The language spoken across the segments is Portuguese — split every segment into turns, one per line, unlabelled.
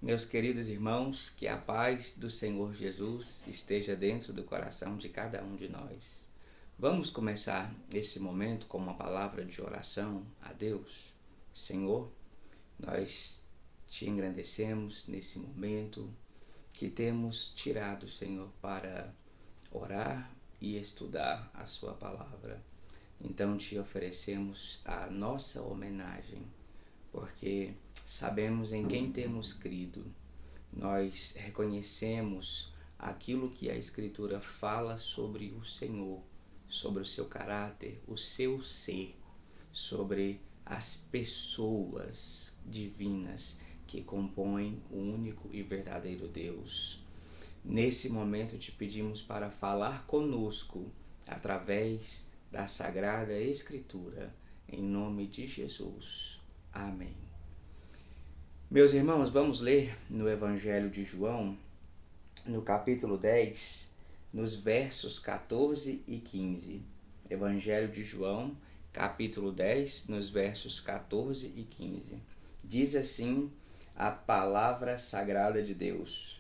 Meus queridos irmãos, que a paz do Senhor Jesus esteja dentro do coração de cada um de nós. Vamos começar esse momento com uma palavra de oração a Deus. Senhor, nós te engrandecemos nesse momento que temos tirado, Senhor, para orar e estudar a sua palavra. Então te oferecemos a nossa homenagem, porque sabemos em quem temos crido. Nós reconhecemos aquilo que a Escritura fala sobre o Senhor, sobre o seu caráter, o seu ser, sobre as pessoas divinas que compõem o único e verdadeiro Deus. Nesse momento te pedimos para falar conosco através da Sagrada Escritura, em nome de Jesus. Amém. Meus irmãos, vamos ler no Evangelho de João, no capítulo 10, nos versos 14 e 15. Evangelho de João, capítulo 10, nos versos 14 e 15. Diz assim a palavra sagrada de Deus: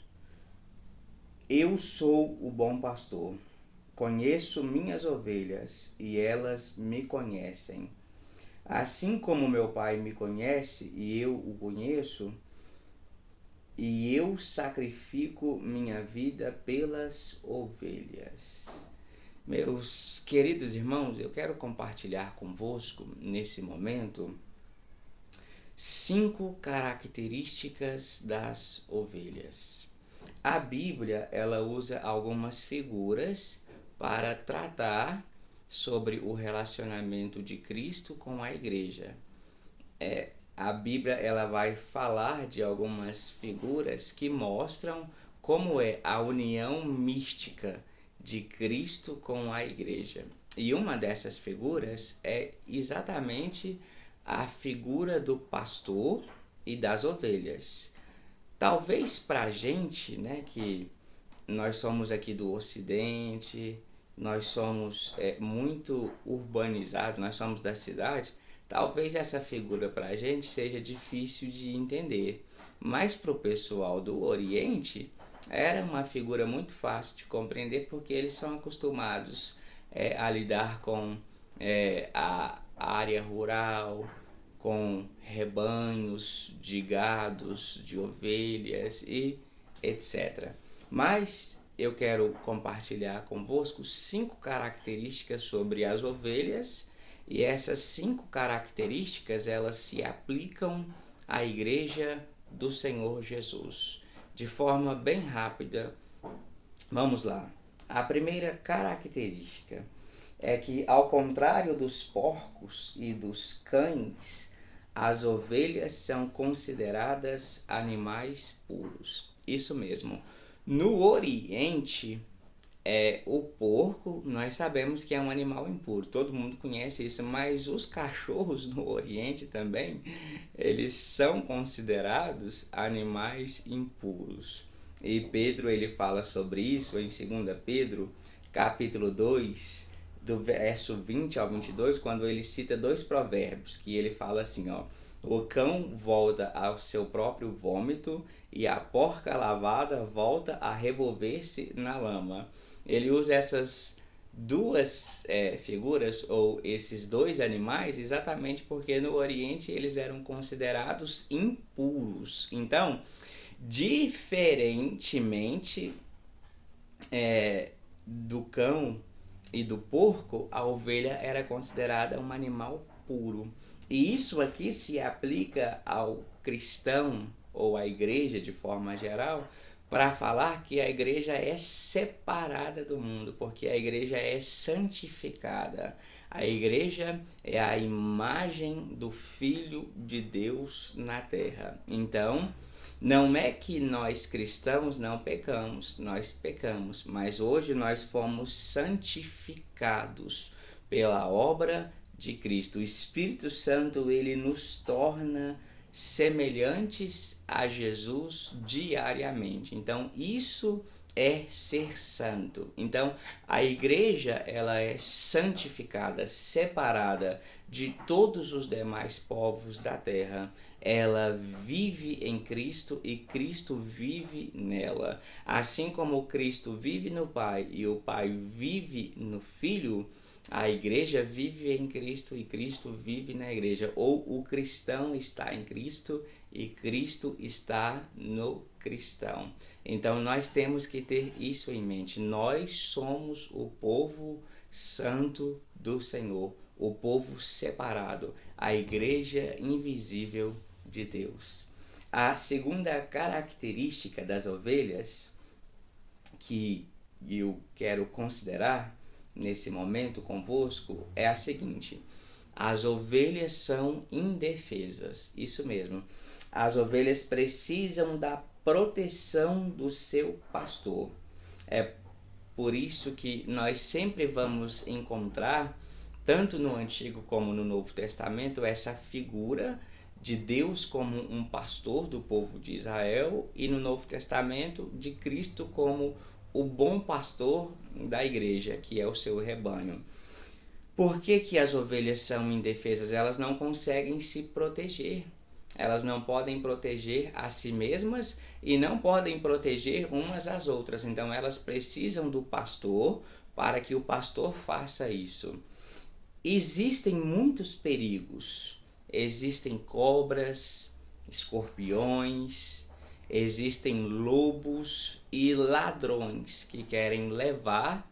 Eu sou o bom pastor, conheço minhas ovelhas e elas me conhecem. Assim como meu Pai me conhece e eu o conheço, e eu sacrifico minha vida pelas ovelhas. Meus queridos irmãos, eu quero compartilhar convosco nesse momento 5 características das ovelhas. A Bíblia, ela usa algumas figuras para tratar sobre o relacionamento de Cristo com a igreja. A Bíblia, ela vai falar de algumas figuras que mostram como é a união mística de Cristo com a igreja. E uma dessas figuras é exatamente a figura do pastor e das ovelhas. Talvez para a gente, né, que nós somos aqui do Ocidente, nós somos muito urbanizados, nós somos da cidade, talvez essa figura para a gente seja difícil de entender. Mas para o pessoal do Oriente, era uma figura muito fácil de compreender, porque eles são acostumados a lidar com a área rural, com rebanhos de gados, de ovelhas e etc. Mas eu quero compartilhar convosco 5 características sobre as ovelhas, e essas 5 características, elas se aplicam à igreja do Senhor Jesus. De forma bem rápida, vamos lá. A primeira característica é que, ao contrário dos porcos e dos cães, as ovelhas são consideradas animais puros. Isso mesmo. No Oriente, o porco, nós sabemos que é um animal impuro, todo mundo conhece isso, mas os cachorros no Oriente também, eles são considerados animais impuros. E Pedro, ele fala sobre isso em 2 Pedro, capítulo 2, do verso 20 ao 22, quando ele cita 2 provérbios, que ele fala assim, ó: o cão volta ao seu próprio vômito e a porca lavada volta a revolver-se na lama. Ele usa essas duas figuras, ou esses 2 animais, exatamente porque no Oriente eles eram considerados impuros. Então, diferentemente do cão e do porco, a ovelha era considerada um animal puro. E isso aqui se aplica ao cristão ou à igreja de forma geral, para falar que a igreja é separada do mundo, porque a igreja é santificada. A igreja é a imagem do Filho de Deus na terra. Então, não é que nós cristãos não pecamos, nós pecamos, mas hoje nós fomos santificados pela obra de Cristo. O Espírito Santo, ele nos torna semelhantes a Jesus diariamente. Então, isso é ser santo. Então, a igreja, ela é santificada, separada de todos os demais povos da terra. ela vive em Cristo e Cristo vive nela. Assim como Cristo vive no Pai e o Pai vive no Filho, a igreja vive em Cristo e Cristo vive na igreja. Ou o cristão está em Cristo e Cristo está no cristão. Então nós temos que ter isso em mente. Nós somos o povo santo do Senhor, o povo separado, a igreja invisível de Deus. A segunda característica das ovelhas que eu quero considerar nesse momento convosco é a seguinte: as ovelhas são indefesas. Isso mesmo. As ovelhas precisam da proteção do seu pastor. É por isso que nós sempre vamos encontrar, tanto no Antigo como no Novo Testamento, essa figura de Deus como um pastor do povo de Israel, e no Novo Testamento de Cristo como o bom pastor da igreja, que é o seu rebanho. Por que que as ovelhas são indefesas? Elas não conseguem se proteger. Elas não podem proteger a si mesmas e não podem proteger umas às outras. Então elas precisam do pastor para que o pastor faça isso. Existem muitos perigos. Existem cobras, escorpiões, existem lobos e ladrões que querem levar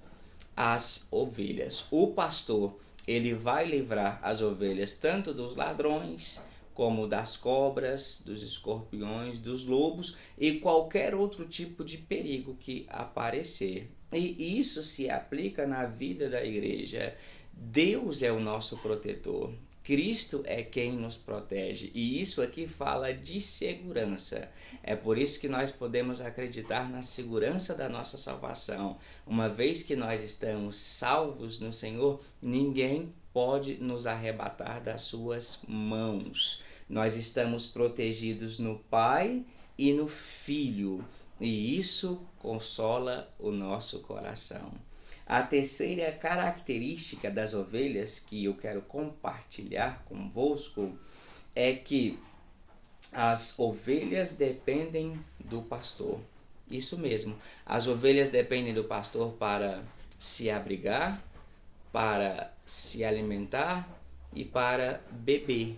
as ovelhas. O pastor, ele vai livrar as ovelhas tanto dos ladrões, como das cobras, dos escorpiões, dos lobos e qualquer outro tipo de perigo que aparecer. E isso se aplica na vida da igreja. Deus é o nosso protetor. Cristo é quem nos protege, e isso aqui fala de segurança. É por isso que nós podemos acreditar na segurança da nossa salvação. Uma vez que nós estamos salvos no Senhor, ninguém pode nos arrebatar das suas mãos. Nós estamos protegidos no Pai e no Filho, e isso consola o nosso coração. A terceira característica das ovelhas que eu quero compartilhar convosco é que as ovelhas dependem do pastor. Isso mesmo, as ovelhas dependem do pastor para se abrigar, para se alimentar e para beber.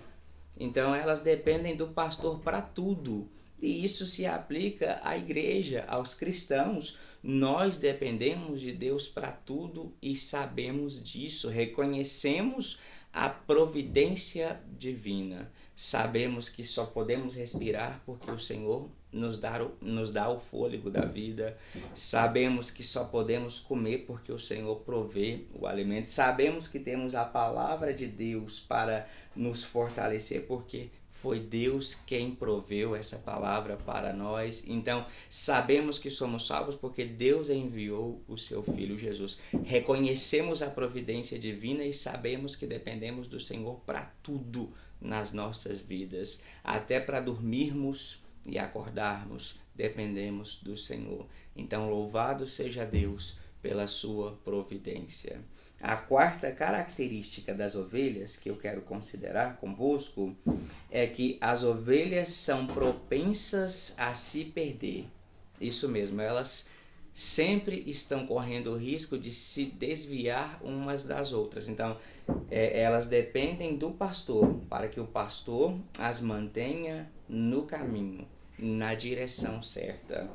Então elas dependem do pastor para tudo. E isso se aplica à igreja, aos cristãos. Nós dependemos de Deus para tudo e sabemos disso. Reconhecemos a providência divina. Sabemos que só podemos respirar porque o Senhor nos dá o fôlego da vida. Sabemos que só podemos comer porque o Senhor provê o alimento. Sabemos que temos a palavra de Deus para nos fortalecer porque foi Deus quem proveu essa palavra para nós. Então, sabemos que somos salvos porque Deus enviou o seu Filho Jesus. Reconhecemos a providência divina e sabemos que dependemos do Senhor para tudo nas nossas vidas. Até para dormirmos e acordarmos, dependemos do Senhor. Então, louvado seja Deus pela sua providência. A quarta característica das ovelhas que eu quero considerar convosco é que as ovelhas são propensas a se perder. Isso mesmo, elas sempre estão correndo o risco de se desviar umas das outras. Então, elas dependem do pastor para que o pastor as mantenha no caminho, na direção certa.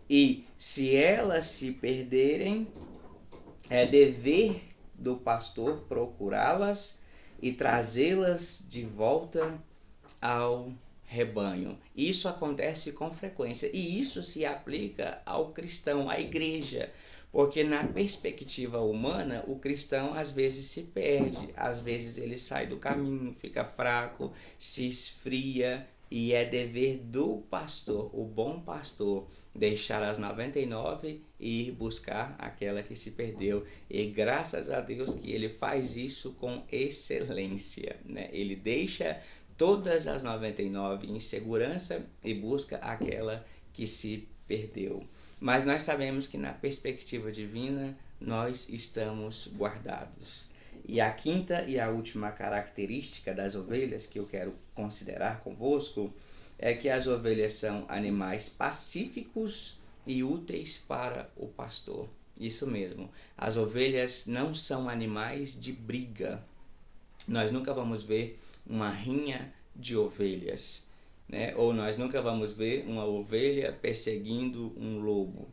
E se elas se perderem, é dever do pastor procurá-las e trazê-las de volta ao rebanho. Isso acontece com frequência e isso se aplica ao cristão, à igreja, porque na perspectiva humana o cristão às vezes se perde, às vezes ele sai do caminho, fica fraco, se esfria, e é dever do pastor, o bom pastor, deixar as 99 e ir buscar aquela que se perdeu. E graças a Deus que ele faz isso com excelência, né? Ele deixa todas as 99 em segurança e busca aquela que se perdeu. Mas nós sabemos que na perspectiva divina nós estamos guardados. E a quinta e a última característica das ovelhas que eu quero considerar convosco é que as ovelhas são animais pacíficos e úteis para o pastor. Isso mesmo, as ovelhas não são animais de briga. Nós nunca vamos ver uma rinha de ovelhas, né? Ou nós nunca vamos ver uma ovelha perseguindo um lobo.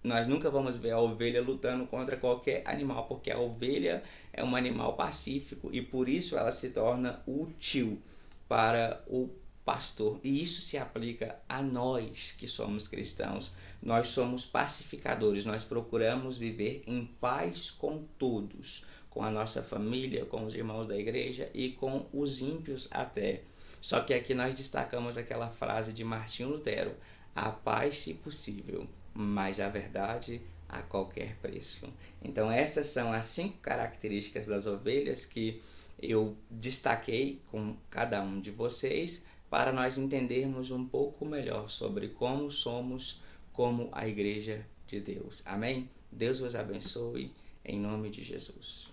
Nós nunca vamos ver a ovelha lutando contra qualquer animal, porque a ovelha é um animal pacífico e por isso ela se torna útil para o pastor. E isso se aplica a nós que somos cristãos. Nós somos pacificadores, nós procuramos viver em paz com todos, com a nossa família, com os irmãos da igreja e com os ímpios até. Só que aqui nós destacamos aquela frase de Martinho Lutero: a paz se possível, mas a verdade a qualquer preço. Então essas são as 5 características das ovelhas que eu destaquei com cada um de vocês para nós entendermos um pouco melhor sobre como somos como a igreja de Deus. Amém? Deus vos abençoe em nome de Jesus.